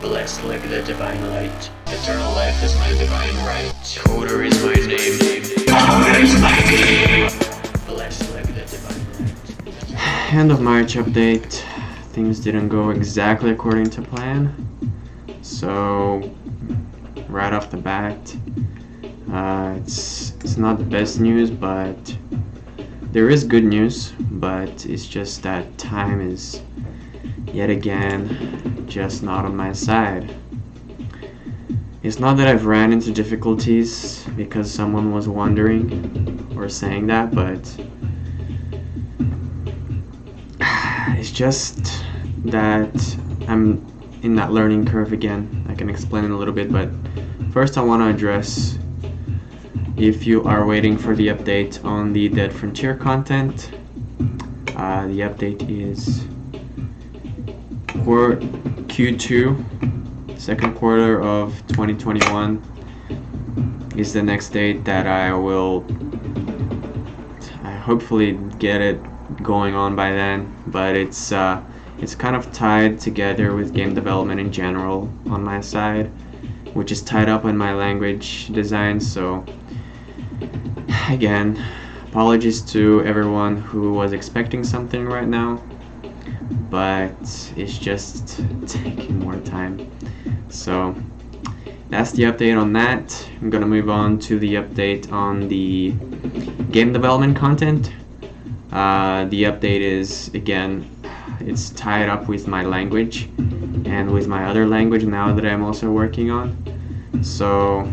Blessed like the divine light, eternal life is my divine right. Coder is my name, Coder is my name. Blessed like the divine light. End of March update. Things didn't go exactly according to plan. So, right off the bat, it's not the best news, but there is good news. But it's just that time is yet again just not on my side. It's not that I've ran into difficulties because someone was wondering or saying that, but it's just that I'm in that learning curve again. I can explain it a little bit, but first I want to address if you are waiting for the update on the Dead Frontier content. The update is Q2, second quarter of 2021 is the next date that I hopefully get it going on by then, but it's kind of tied together with game development in general on my side, which is tied up in my language design. So again, apologies to everyone who was expecting something right now, but it's just taking more time. So that's the update on that. I'm gonna move on to the update on the game development content. The update is, again, it's tied up with my language and with my other language now that I'm also working on. So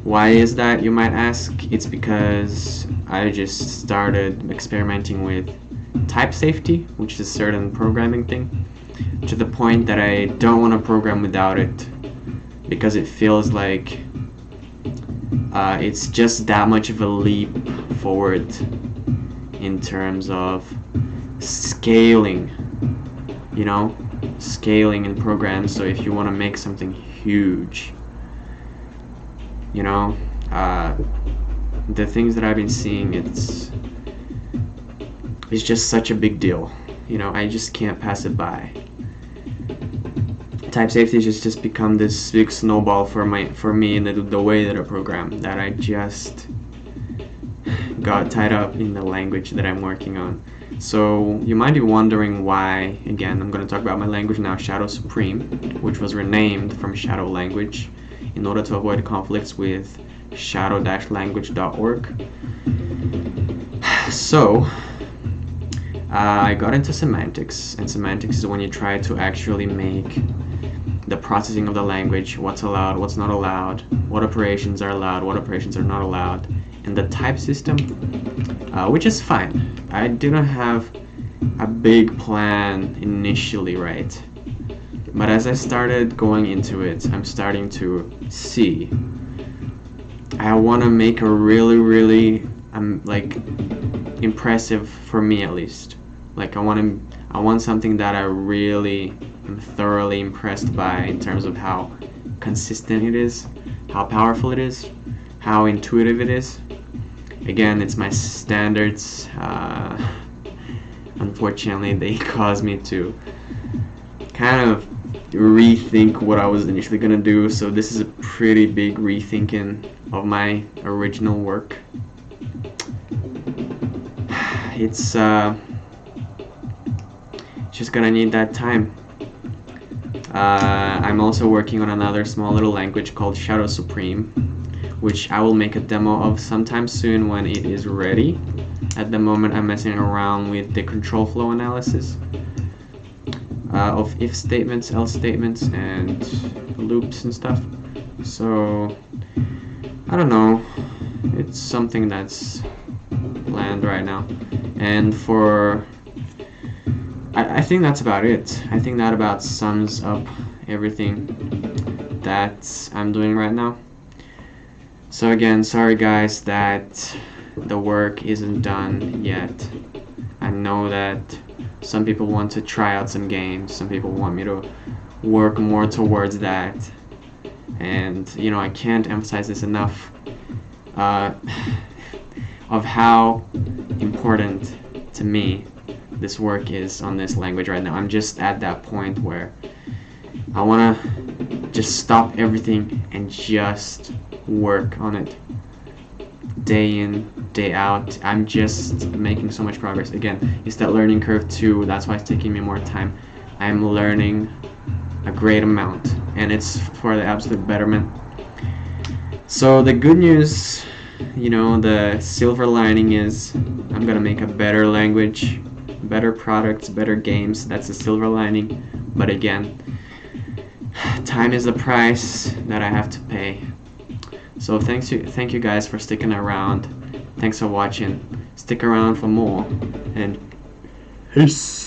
why is that, you might ask? It's because I just started experimenting with type safety, which is a certain programming thing, to the point that I don't want to program without it, because it feels like it's just that much of a leap forward in terms of scaling, scaling in programs. So if you want to make something huge, the things that I've been seeing, it's just such a big deal. I just can't pass it by. Type safety has just become this big snowball for me in the way that I program, that I just got tied up in the language that I'm working on. So you might be wondering why. Again, I'm going to talk about my language now, Shadow Supreme, which was renamed from Shadow Language in order to avoid conflicts with shadow-language.org. So I got into semantics, and semantics is when you try to actually make the processing of the language, what's allowed, what's not allowed, what operations are allowed, what operations are not allowed, and the type system, which is fine. I didn't have a big plan initially, right? But as I started going into it, I'm starting to see I want to make a really impressive, for me at least. I want something that I really am thoroughly impressed by in terms of how consistent it is, how powerful it is, how intuitive it is. Again, it's my standards. Unfortunately, they caused me to kind of rethink what I was initially gonna do. So this is a pretty big rethinking of my original work. It's just gonna need that time. I'm also working on another small little language called Shadow Supreme, which I will make a demo of sometime soon when it is ready. At the moment, I'm messing around with the control flow analysis of if statements, else statements, and loops and stuff. So I don't know, it's something that's planned right now. And I think that's about it. I think that about sums up everything that I'm doing right now. So again, sorry guys that the work isn't done yet. I know that some people want to try out some games, some people want me to work more towards that, and I can't emphasize this enough, of how important to me this work is on this language right now. I'm just at that point where I want to just stop everything and just work on it day in, day out. I'm just making so much progress. Again, it's that learning curve too. That's why it's taking me more time. I'm learning a great amount, and it's for the absolute betterment. So the good news, the silver lining is I'm gonna make a better language, better products, better games. That's the silver lining. But again, time is the price that I have to pay. So thank you guys for sticking around. Thanks for watching. Stick around for more, and peace.